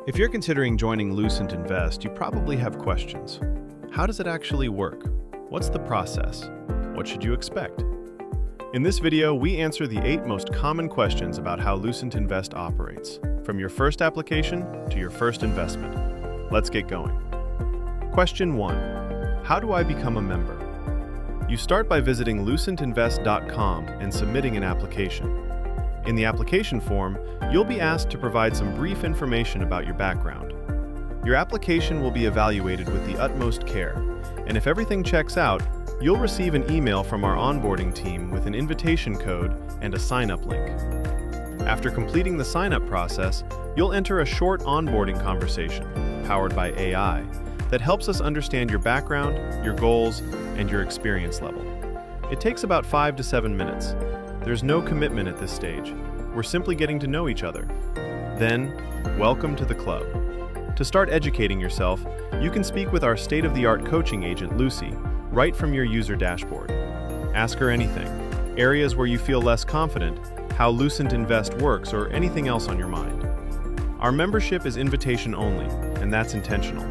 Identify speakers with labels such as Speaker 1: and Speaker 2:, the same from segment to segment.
Speaker 1: If you're considering joining Lucent Invest, you probably have questions. How does it actually work? What's the process? What should you expect? In this video, we answer the 8 most common questions about how Lucent Invest operates, from your first application to your first investment. Let's get going. Question 1. How do I become a member? You start by visiting lucentinvest.com and submitting an application. In the application form, you'll be asked to provide some brief information about your background. Your application will be evaluated with the utmost care, and if everything checks out, you'll receive an email from our onboarding team with an invitation code and a sign-up link. After completing the sign-up process, you'll enter a short onboarding conversation, powered by AI, that helps us understand your background, your goals, and your experience level. It takes about 5 to 7 minutes. There's no commitment at this stage. We're simply getting to know each other. Then, welcome to the club. To start educating yourself, you can speak with our state-of-the-art coaching agent, Lucy, right from your user dashboard. Ask her anything, areas where you feel less confident, how Lucent Invest works, or anything else on your mind. Our membership is invitation only, and that's intentional.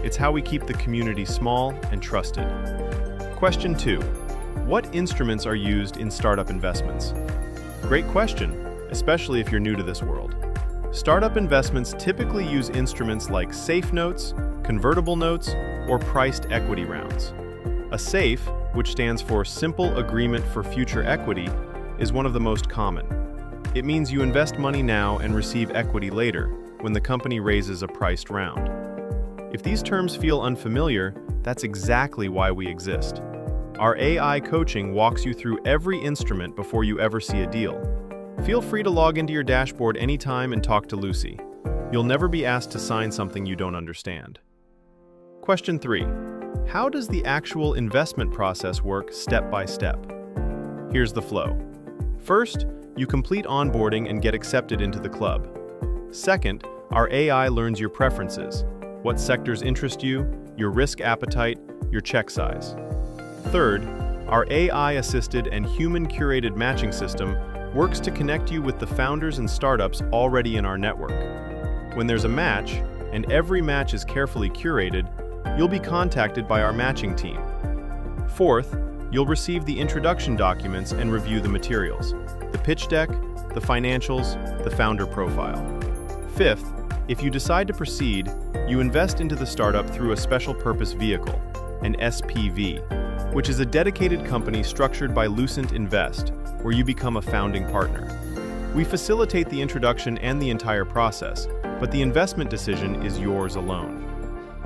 Speaker 1: It's how we keep the community small and trusted. Question 2. What instruments are used in startup investments? Great question, especially if you're new to this world. Startup investments typically use instruments like safe notes, convertible notes, or priced equity rounds. A SAFE, which stands for Simple Agreement for Future Equity, is one of the most common. It means you invest money now and receive equity later, when the company raises a priced round. If these terms feel unfamiliar, that's exactly why we exist. Our AI coaching walks you through every instrument before you ever see a deal. Feel free to log into your dashboard anytime and talk to Lucy. You'll never be asked to sign something you don't understand. Question 3. How does the actual investment process work step by step? Here's the flow. First, you complete onboarding and get accepted into the club. Second, our AI learns your preferences, what sectors interest you, your risk appetite, your check size. Third, our AI-assisted and human-curated matching system works to connect you with the founders and startups already in our network. When there's a match, and every match is carefully curated, you'll be contacted by our matching team. Fourth, you'll receive the introduction documents and review the materials, the pitch deck, the financials, the founder profile. Fifth, if you decide to proceed, you invest into the startup through a special purpose vehicle, an SPV, which is a dedicated company structured by Lucent Invest, where you become a founding partner. We facilitate the introduction and the entire process, but the investment decision is yours alone.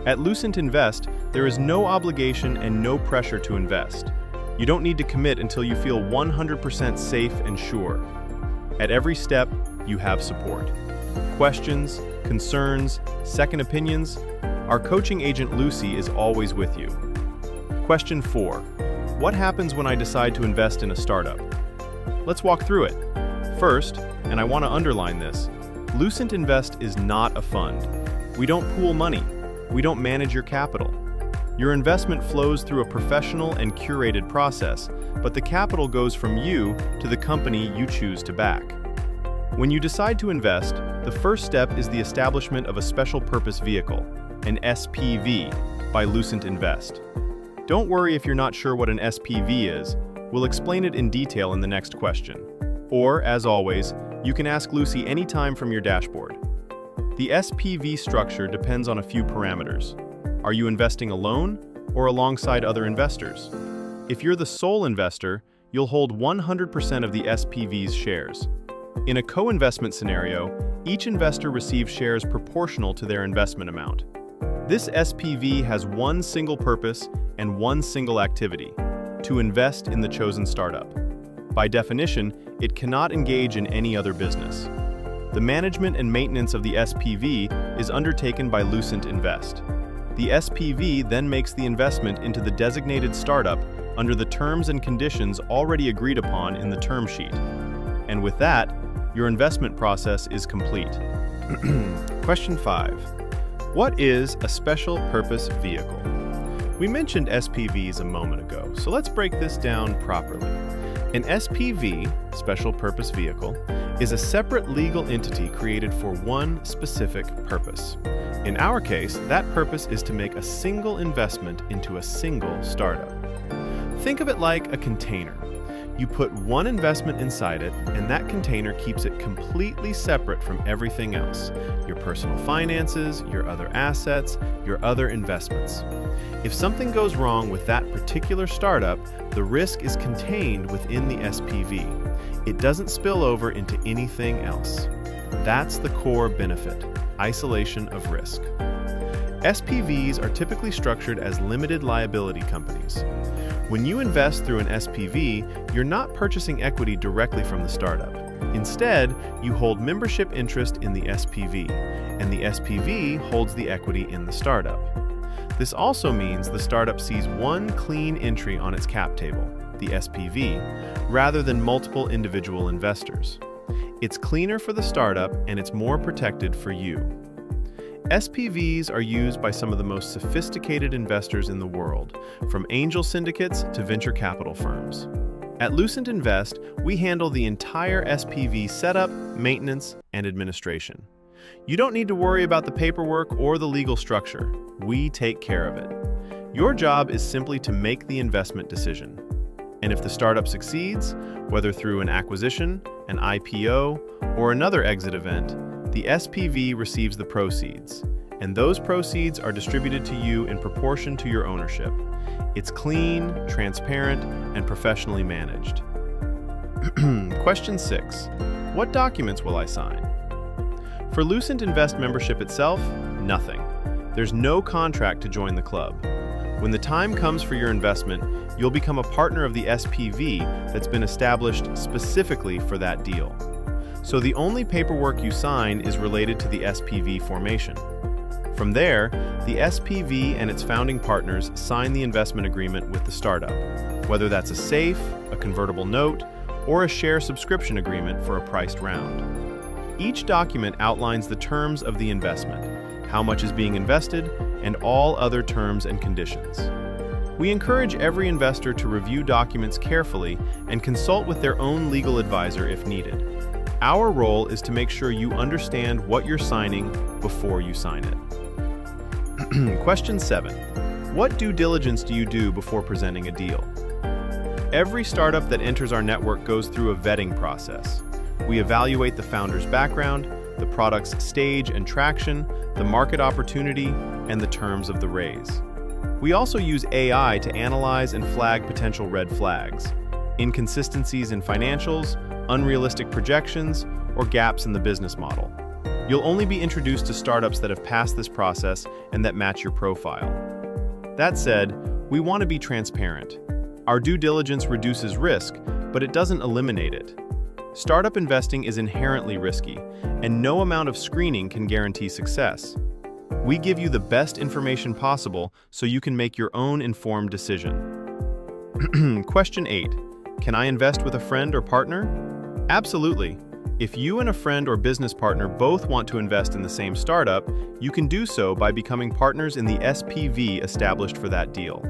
Speaker 1: At Lucent Invest, there is no obligation and no pressure to invest. You don't need to commit until you feel 100% safe and sure. At every step, you have support. Questions, concerns, second opinions? Our coaching agent Lucy is always with you. Question 4. What happens when I decide to invest in a startup? Let's walk through it. First, and I want to underline this, Lucent Invest is not a fund. We don't pool money. We don't manage your capital. Your investment flows through a professional and curated process, but the capital goes from you to the company you choose to back. When you decide to invest, the first step is the establishment of a special purpose vehicle, an SPV, by Lucent Invest. Don't worry if you're not sure what an SPV is. We'll explain it in detail in the next question. Or, as always, you can ask Lucy anytime from your dashboard. The SPV structure depends on a few parameters. Are you investing alone or alongside other investors? If you're the sole investor, you'll hold 100% of the SPV's shares. In a co-investment scenario, each investor receives shares proportional to their investment amount. This SPV has one single purpose and one single activity: to invest in the chosen startup. By definition, it cannot engage in any other business. The management and maintenance of the SPV is undertaken by Lucent Invest. The SPV then makes the investment into the designated startup under the terms and conditions already agreed upon in the term sheet. And with that, your investment process is complete. Question 5. What is a special purpose vehicle? We mentioned SPVs a moment ago, so let's break this down properly. An SPV, special purpose vehicle, is a separate legal entity created for one specific purpose. In our case, that purpose is to make a single investment into a single startup. Think of it like a container. You put one investment inside it, and that container keeps it completely separate from everything else: your personal finances, your other assets, your other investments. If something goes wrong with that particular startup, the risk is contained within the SPV. It doesn't spill over into anything else. That's the core benefit: isolation of risk. SPVs are typically structured as limited liability companies. When you invest through an SPV, you're not purchasing equity directly from the startup. Instead, you hold membership interest in the SPV, and the SPV holds the equity in the startup. This also means the startup sees one clean entry on its cap table, the SPV, rather than multiple individual investors. It's cleaner for the startup, and it's more protected for you. SPVs are used by some of the most sophisticated investors in the world, from angel syndicates to venture capital firms. At Lucent Invest, we handle the entire SPV setup, maintenance, and administration. You don't need to worry about the paperwork or the legal structure. We take care of it. Your job is simply to make the investment decision. And if the startup succeeds, whether through an acquisition, an IPO, or another exit event, the SPV receives the proceeds, and those proceeds are distributed to you in proportion to your ownership. It's clean, transparent, and professionally managed. Question 6. What documents will I sign? For Lucent Invest membership itself, nothing. There's no contract to join the club. When the time comes for your investment, you'll become a partner of the SPV that's been established specifically for that deal. So the only paperwork you sign is related to the SPV formation. From there, the SPV and its founding partners sign the investment agreement with the startup, whether that's a SAFE, a convertible note, or a share subscription agreement for a priced round. Each document outlines the terms of the investment, how much is being invested, and all other terms and conditions. We encourage every investor to review documents carefully and consult with their own legal advisor if needed. Our role is to make sure you understand what you're signing before you sign it. Question 7. What due diligence do you do before presenting a deal? Every startup that enters our network goes through a vetting process. We evaluate the founder's background, the product's stage and traction, the market opportunity, and the terms of the raise. We also use AI to analyze and flag potential red flags, inconsistencies in financials, unrealistic projections, or gaps in the business model. You'll only be introduced to startups that have passed this process and that match your profile. That said, we want to be transparent. Our due diligence reduces risk, but it doesn't eliminate it. Startup investing is inherently risky, and no amount of screening can guarantee success. We give you the best information possible so you can make your own informed decision. Question 8. Can I invest with a friend or partner? Absolutely. If you and a friend or business partner both want to invest in the same startup, you can do so by becoming partners in the SPV established for that deal.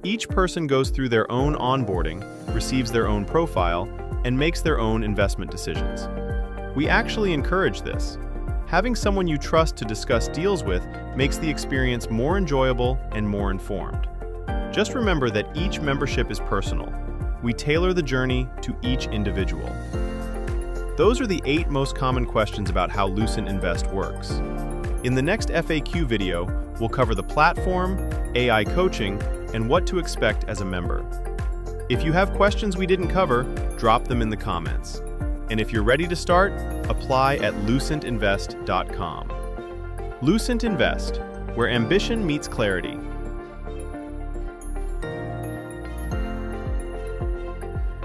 Speaker 1: Each person goes through their own onboarding, receives their own profile, and makes their own investment decisions. We actually encourage this. Having someone you trust to discuss deals with makes the experience more enjoyable and more informed. Just remember that each membership is personal. We tailor the journey to each individual. Those are the 8 most common questions about how Lucent Invest works. In the next FAQ video, we'll cover the platform, AI coaching, and what to expect as a member. If you have questions we didn't cover, drop them in the comments. And if you're ready to start, apply at lucentinvest.com. Lucent Invest, where ambition meets clarity.